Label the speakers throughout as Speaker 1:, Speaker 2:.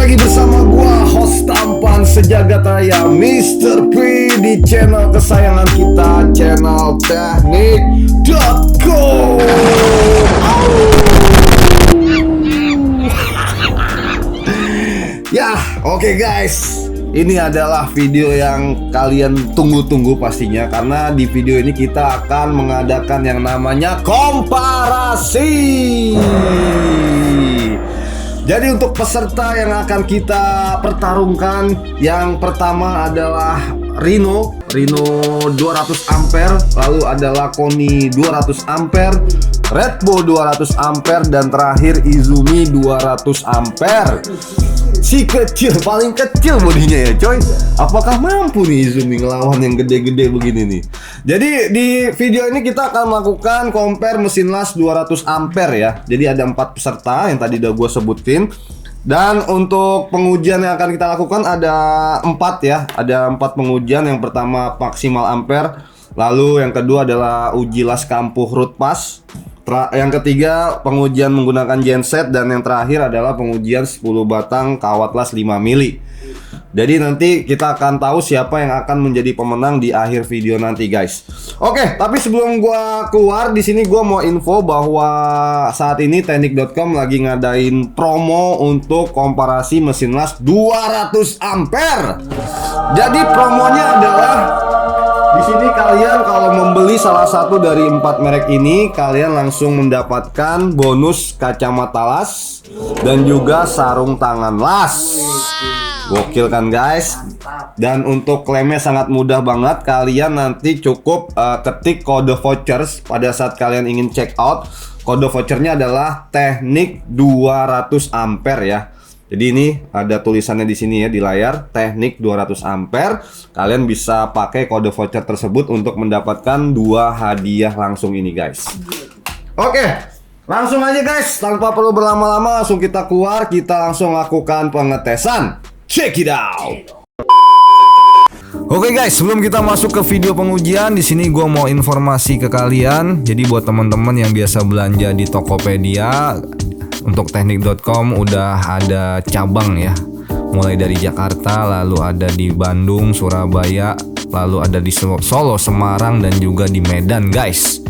Speaker 1: lagi bersama gua, host tampan sejagat raya Mr. P di channel kesayangan kita, channel Teknik.com. Ya, oke guys. Ini adalah video yang kalian tunggu-tunggu pastinya, karena di video ini kita akan mengadakan yang namanya komparasi. Jadi untuk peserta yang akan kita pertarungkan, yang pertama adalah Rino 200 ampere, lalu adalah Koni 200 ampere, Redbo 200 ampere, dan terakhir Izumi 200 ampere. Si kecil, paling kecil bodinya ya coy. Apakah mampu nih Izumi ngelawan yang gede-gede begini nih? Jadi di video ini kita akan melakukan compare mesin las 200 ampere ya. Jadi ada 4 peserta yang tadi udah gue sebutin. Dan untuk pengujian yang akan kita lakukan ada 4 ya. Ada 4 pengujian. Yang pertama maksimal ampere, lalu yang kedua adalah uji las kampuh root pass, yang ketiga pengujian menggunakan genset, dan yang terakhir adalah pengujian 10 batang kawat las 5 mili. Jadi nanti kita akan tahu siapa yang akan menjadi pemenang di akhir video nanti guys. Oke, tapi sebelum gua keluar di sini gua mau info bahwa saat ini Teknik.com lagi ngadain promo untuk komparasi mesin las 200 ampere. Jadi promonya adalah di sini kalian kalau membeli salah satu dari 4 merek ini, kalian langsung mendapatkan bonus kacamata las dan juga sarung tangan las. Gokil kan guys? Dan untuk klaimnya sangat mudah banget. Kalian nanti cukup ketik kode vouchers pada saat kalian ingin check out. Kode vouchernya adalah Teknik 200 ampere ya. Jadi ini ada tulisannya di sini ya di layar, Teknik 200 ampere. Kalian bisa pakai kode voucher tersebut untuk mendapatkan 2 hadiah langsung ini guys. Oke, langsung aja guys, tanpa perlu berlama-lama langsung kita keluar, kita langsung lakukan pengetesan. Check it out. Oke guys, sebelum kita masuk ke video pengujian, di sini gue mau informasi ke kalian. Jadi buat teman-teman yang biasa belanja di Tokopedia, untuk Teknik.com udah ada cabang ya, mulai dari Jakarta, lalu ada di Bandung, Surabaya, lalu ada di Solo, Semarang, dan juga di Medan guys.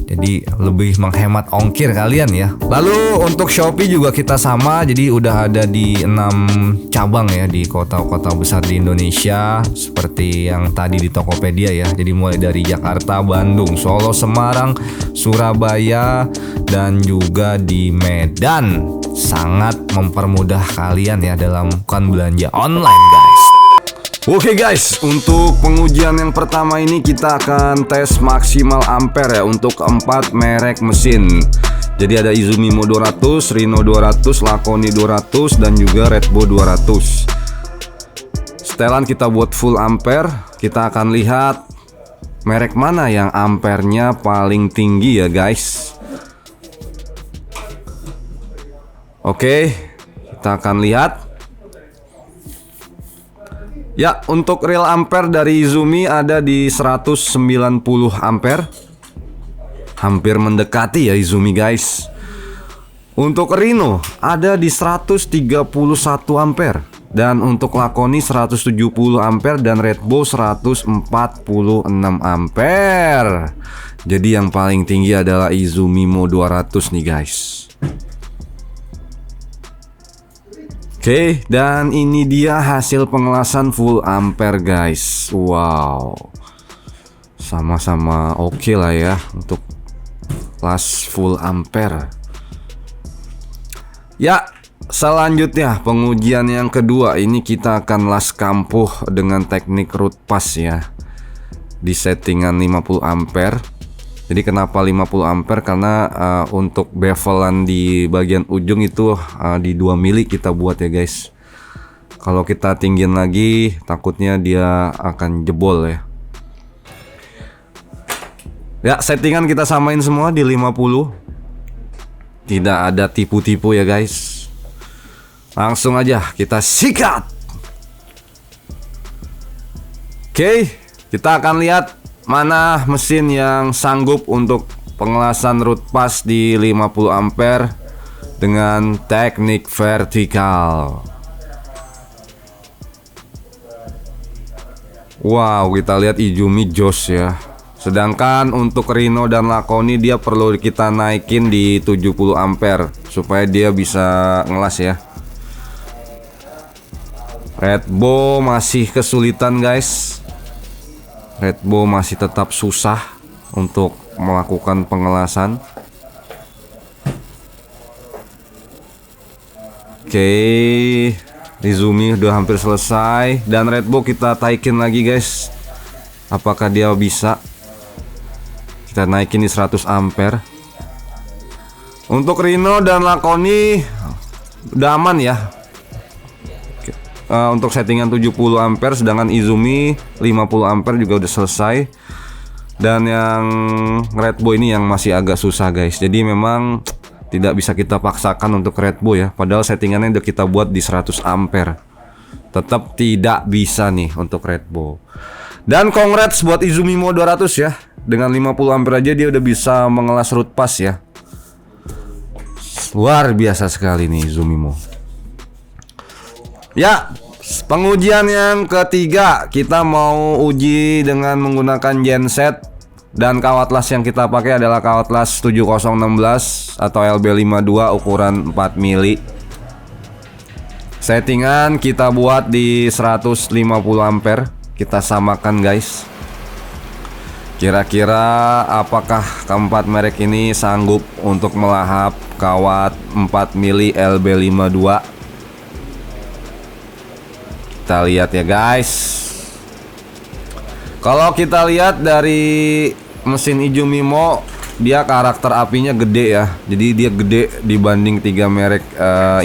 Speaker 1: Jadi lebih menghemat ongkir kalian ya. Lalu untuk Shopee juga kita sama, jadi udah ada di 6 cabang ya di kota-kota besar di Indonesia, seperti yang tadi di Tokopedia ya. Jadi mulai dari Jakarta, Bandung, Solo, Semarang, Surabaya, dan juga di Medan. Sangat mempermudah kalian ya dalam melakukan belanja online guys. Oke guys, untuk pengujian yang pertama ini kita akan tes maksimal ampere ya untuk 4 merek mesin. Jadi ada Izumi Mo 200, Rino 200, Lakoni 200, dan juga Redbo 200. Setelan kita buat full ampere, kita akan lihat merek mana yang ampernya paling tinggi ya guys. Oke, kita akan lihat. Ya, untuk real ampere dari Izumi ada di 190 ampere. Hampir mendekati ya Izumi guys. Untuk Rino ada di 131 ampere. Dan untuk Lakoni 170 ampere dan Redbo 146 ampere. Jadi yang paling tinggi adalah Izumi Mo 200 nih guys. Oke, dan ini dia hasil pengelasan full ampere guys. Wow, sama-sama oke lah ya untuk las full ampere. Ya, selanjutnya pengujian yang kedua ini kita akan las kampuh dengan teknik root pass ya, di settingan 50 ampere. Jadi kenapa 50 ampere? Karena untuk bevelan di bagian ujung itu di 2 mili kita buat ya guys. Kalau kita tinggiin lagi takutnya dia akan jebol ya. Ya, settingan kita samain semua di 50. Tidak ada tipu-tipu ya guys. Langsung aja kita sikat. Oke, kita akan lihat mana mesin yang sanggup untuk pengelasan root pass di 50 ampere dengan teknik vertikal. Wow, kita lihat Izumi jos ya. Sedangkan untuk Rhino dan Lakoni dia perlu kita naikin di 70 ampere supaya dia bisa ngelas ya. Redbow masih kesulitan guys. Redbow masih tetap susah untuk melakukan pengelasan. Oke, Izumi udah hampir selesai. Dan Redbow kita taikin lagi guys. Apakah dia bisa? Kita naikin di 100 ampere. Untuk Rhino dan Lakoni udah aman ya. Untuk settingan 70 ampere, sedangkan Izumi 50 ampere juga udah selesai. Dan yang Redbow ini yang masih agak susah guys. Jadi memang tidak bisa kita paksakan untuk Redbow ya. Padahal settingannya udah kita buat di 100 ampere. Tetap tidak bisa nih untuk Redbow. Dan congrats buat Izumi Mo 200 ya. Dengan 50 ampere aja dia udah bisa mengelas root pass ya. Luar biasa sekali nih Izumi Mo. Ya, pengujian yang ketiga kita mau uji dengan menggunakan genset. Dan kawat las yang kita pakai adalah kawat las 7016 atau LB52 ukuran 4 mili. Settingan kita buat di 150 ampere. Kita samakan guys. Kira-kira apakah keempat merek ini sanggup untuk melahap kawat 4 mili LB52? Kita lihat ya guys. Kalau kita lihat dari mesin Izumi Mo, dia karakter apinya gede ya. Jadi dia gede dibanding 3 merek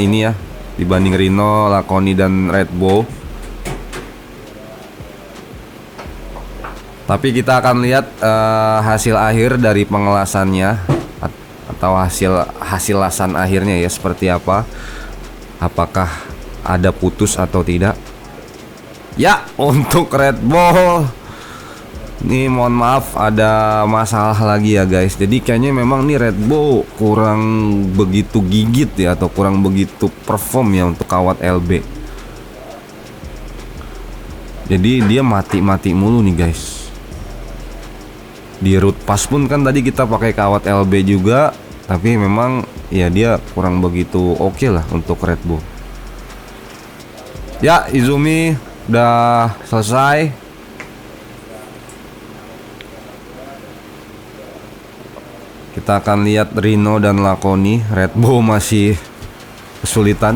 Speaker 1: ini ya, dibanding Rhino, Lakoni dan Redbow. Tapi kita akan lihat hasil akhir dari pengelasannya atau hasil lasan akhirnya ya seperti apa. Apakah ada putus atau tidak? Ya, untuk Redbow ini mohon maaf ada masalah lagi ya guys. Jadi kayaknya memang nih Redbow kurang begitu gigit ya, atau kurang begitu perform ya untuk kawat LB. Jadi dia mati-mati mulu nih guys. Di root pass pun kan tadi kita pakai kawat LB juga, tapi memang ya dia kurang begitu oke lah untuk Redbow. Ya, Izumi udah selesai. Kita akan lihat Rhino dan Lakoni. Redbow masih kesulitan.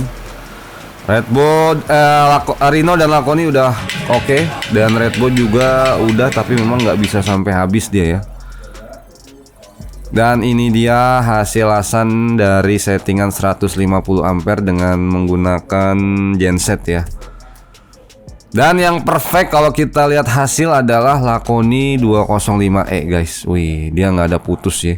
Speaker 1: Rhino dan Lakoni udah oke. Dan Redbow juga udah, tapi memang nggak bisa sampai habis dia ya. Dan ini dia hasil lasan dari settingan 150 ampere dengan menggunakan genset ya. Dan yang perfect kalau kita lihat hasil adalah Lakoni 205E guys. Wih, dia nggak ada putus ya.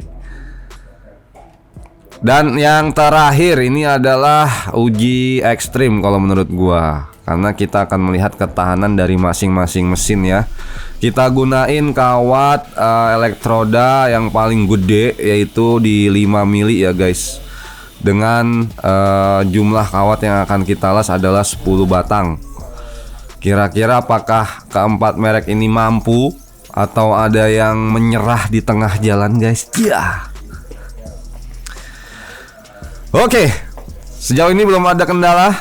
Speaker 1: Dan yang terakhir ini adalah uji ekstrim kalau menurut gua, karena kita akan melihat ketahanan dari masing-masing mesin ya. Kita gunain kawat elektroda yang paling gede, yaitu di 5 mili ya guys. Dengan jumlah kawat yang akan kita las adalah 10 batang. Kira-kira apakah keempat merek ini mampu atau ada yang menyerah di tengah jalan guys? Ya. Oke, sejauh ini belum ada kendala.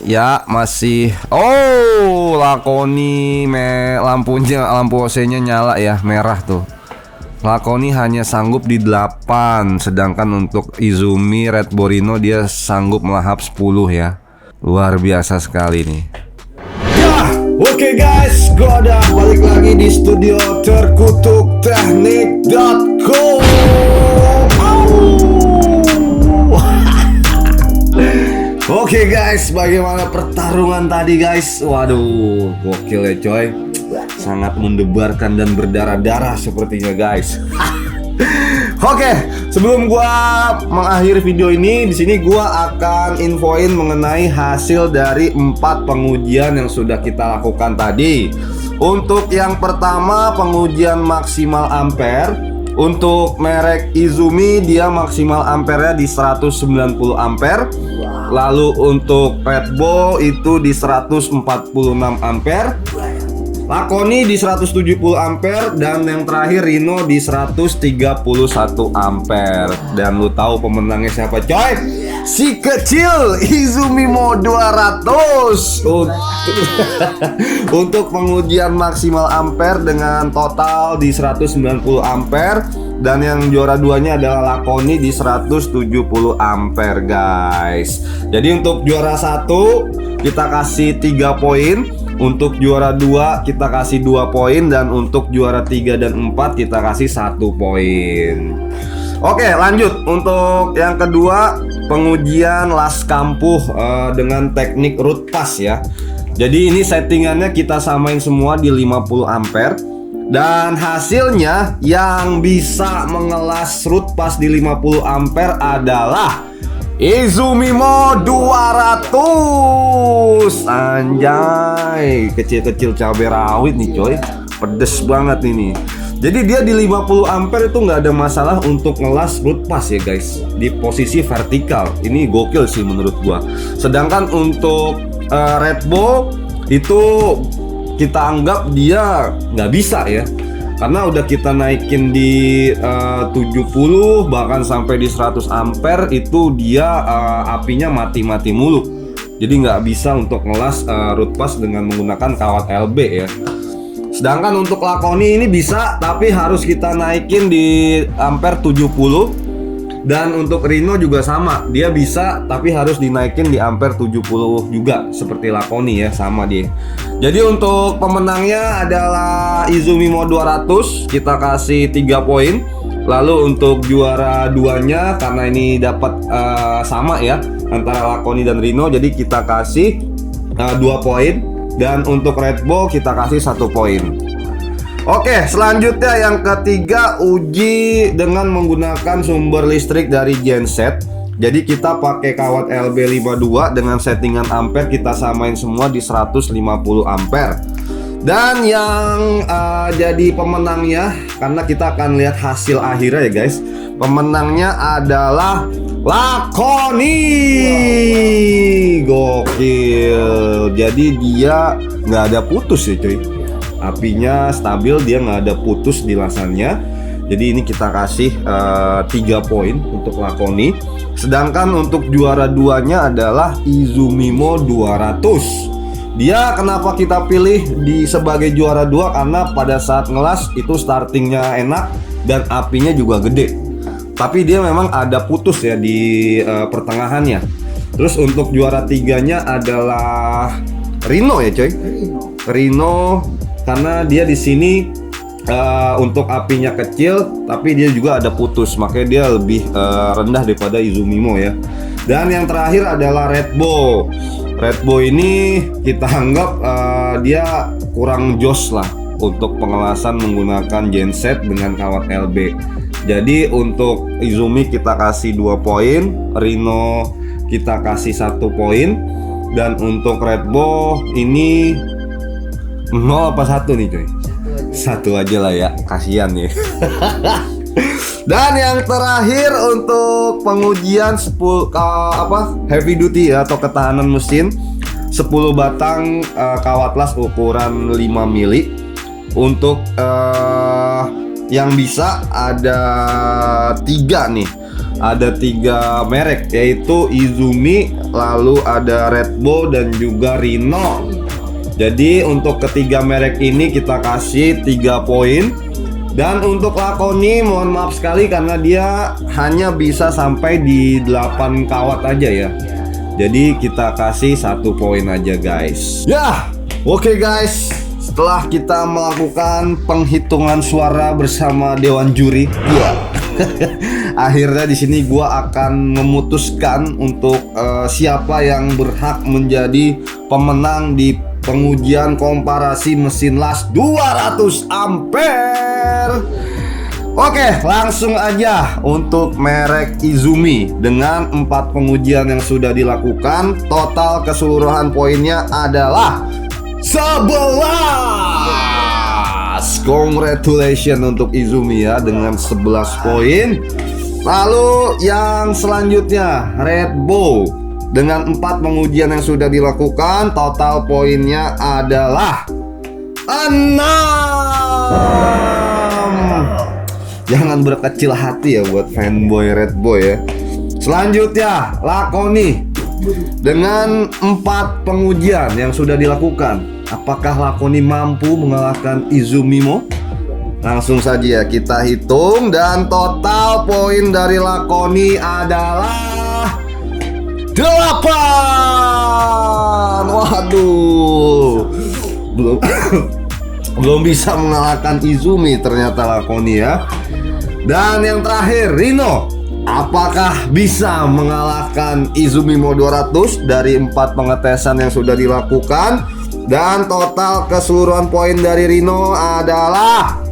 Speaker 1: Ya, masih. Oh, Lakoni lampu OC-nya nyala ya, merah tuh. Lakoni hanya sanggup di 8, sedangkan untuk Izumi, Redbow, Rhino dia sanggup melahap 10 ya. Luar biasa sekali nih. Oke guys, gue udah balik lagi di studio terkutukteknik.com. Oke guys, bagaimana pertarungan tadi guys? Waduh, gokil ya coy. Sangat mendebarkan dan berdarah-darah sepertinya guys. Oke, sebelum gua mengakhiri video ini, di sini gua akan infoin mengenai hasil dari 4 pengujian yang sudah kita lakukan tadi. Untuk yang pertama, pengujian maksimal ampere, Untuk merek Izumi dia maksimal ampernya di 190 ampere. Lalu untuk Red Bull itu di 146 ampere. Laconi di 170 ampere dan yang terakhir Rhino di 131 ampere. Dan lu tahu pemenangnya siapa, coy? Si kecil Izumi Mo 200 untuk pengujian maksimal ampere dengan total di 190 ampere. Dan yang juara duanya adalah Laconi di 170 ampere, guys. Jadi untuk juara 1 kita kasih 3 poin. Untuk juara 2 kita kasih 2 poin. Dan untuk juara 3 dan 4 kita kasih 1 poin. Oke, lanjut. Untuk yang kedua, pengujian las kampuh dengan teknik root pass ya. Jadi ini settingannya kita samain semua di 50 ampere. Dan hasilnya yang bisa mengelas root pass di 50 ampere adalah Izumi Mo 200. Anjay, kecil-kecil cabai rawit nih coy. Pedes banget ini. Jadi dia di 50 ampere itu nggak ada masalah untuk ngelas root pass ya guys. Di posisi vertikal. Ini gokil sih menurut gua. Sedangkan untuk Red Bull itu kita anggap dia nggak bisa ya. Karena udah kita naikin di 70 bahkan sampai di 100 ampere itu dia apinya mati-mati mulu. Jadi nggak bisa untuk ngelas root pass dengan menggunakan kawat LB ya. Sedangkan untuk Laconi ini bisa, tapi harus kita naikin di ampere 70. Dan untuk Rhino juga sama, dia bisa tapi harus dinaikin di ampere 70 juga seperti Laconi ya, sama dia. Jadi untuk pemenangnya adalah Izumi Mo 200, kita kasih 3 poin. Lalu untuk juara 2-nya karena ini dapat sama ya antara Laconi dan Rhino, jadi kita kasih 2 poin. Dan untuk Red Bull kita kasih 1 poin. Oke, selanjutnya yang ketiga, uji dengan menggunakan sumber listrik dari genset. Jadi kita pakai kawat LB52 dengan settingan ampere kita samain semua di 150 ampere. Dan yang jadi pemenangnya, karena kita akan lihat hasil akhirnya ya guys. Pemenangnya adalah Laconi. Gokil. Jadi dia nggak ada putus ya cuy. Apinya stabil, dia nggak ada putus di lasannya. Jadi ini kita kasih 3 poin untuk Laconi. Sedangkan untuk juara 2-nya adalah Izumi Mo 200. Dia kenapa kita pilih sebagai juara 2? Karena pada saat ngelas itu startingnya enak dan apinya juga gede. Tapi dia memang ada putus ya di pertengahannya. Terus untuk juara 3-nya adalah Rhino ya coy. Rhino karena dia di sini untuk apinya kecil tapi dia juga ada putus, makanya dia lebih rendah daripada Izumi Mo ya. Dan yang terakhir adalah Red Bull. Red Bull ini kita anggap dia kurang jos lah untuk pengelasan menggunakan genset dengan kawat LB. Jadi untuk Izumi kita kasih 2 poin, Rhino kita kasih 1 poin, dan untuk Red Bull ini 0 apa 1 nih coy? 1 aja lah ya, kasihan ya. Dan yang terakhir untuk pengujian 10 heavy duty ya, atau ketahanan mesin 10 batang kawat las ukuran 5 mili. Untuk yang bisa ada 3 nih. Ada 3 merek, yaitu Izumi, lalu ada Red Bull dan juga Rhino. Jadi untuk ketiga merek ini kita kasih 3 poin. Dan untuk Laconi mohon maaf sekali karena dia hanya bisa sampai di 8 kawat aja ya. Jadi kita kasih 1 poin aja guys. Ya, oke guys. Setelah kita melakukan penghitungan suara bersama dewan juri, akhirnya di sini gua akan memutuskan untuk siapa yang berhak menjadi pemenang di pengujian komparasi mesin las 200 ampere. Oke, langsung aja untuk merek Izumi. Dengan 4 pengujian yang sudah dilakukan, total keseluruhan poinnya adalah 11. Yes, congratulations untuk Izumi ya dengan 11 poin. Lalu yang selanjutnya Red Bull dengan 4 pengujian yang sudah dilakukan, total poinnya adalah 6. Jangan berkecil hati ya buat fanboy Red Bull ya. Selanjutnya Lakoni dengan 4 pengujian yang sudah dilakukan. Apakah Lakoni mampu mengalahkan Izumimo? Langsung saja kita hitung, dan total poin dari Lakoni adalah 8. Waduh, belum bisa mengalahkan Izumi ternyata Lakoni ya. Dan yang terakhir Rino, apakah bisa mengalahkan Izumimo 200 dari 4 pengetesan yang sudah dilakukan? Dan total keseluruhan poin dari Rino adalah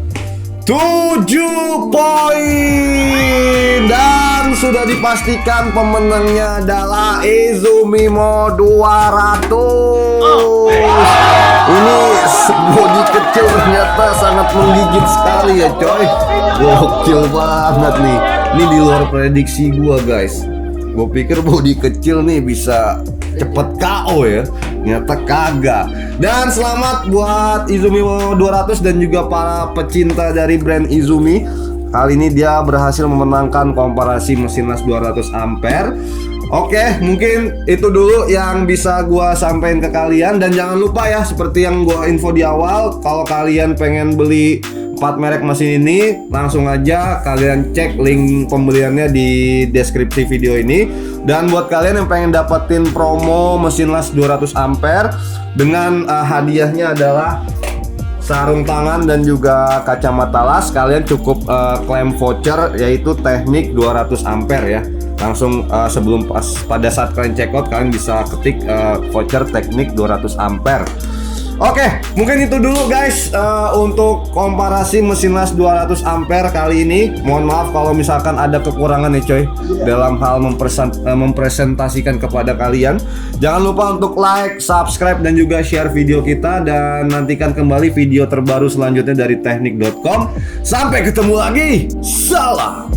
Speaker 1: 7 poin. Dan sudah dipastikan pemenangnya adalah Izumimo 200. Ini body kecil ternyata sangat menggigit sekali ya coy. Gokil banget nih. Ini di luar prediksi gua guys. Gue pikir body kecil nih bisa cepet KO ya, ternyata kagak. Dan selamat buat Izumimo 200 dan juga para pecinta dari brand Izumi. Kali ini dia berhasil memenangkan komparasi mesin las 200 ampere. Oke, mungkin itu dulu yang bisa gua sampaikan ke kalian. Dan jangan lupa ya, seperti yang gua info di awal, kalau kalian pengen beli 4 merek mesin ini, langsung aja kalian cek link pembeliannya di deskripsi video ini. Dan buat kalian yang pengen dapetin promo mesin las 200 ampere dengan hadiahnya adalah sarung tangan dan juga kacamata las, kalian cukup klaim voucher yaitu teknik 200 ampere ya. Langsung sebelum pada saat kalian check out, kalian bisa ketik voucher teknik 200 ampere. Oke, mungkin itu dulu guys untuk komparasi mesin las 200 ampere kali ini. Mohon maaf kalau misalkan ada kekurangan nih coy dalam hal mempresentasikan kepada kalian. Jangan lupa untuk like, subscribe, dan juga share video kita. Dan nantikan kembali video terbaru selanjutnya dari teknik.com. Sampai ketemu lagi. Salam.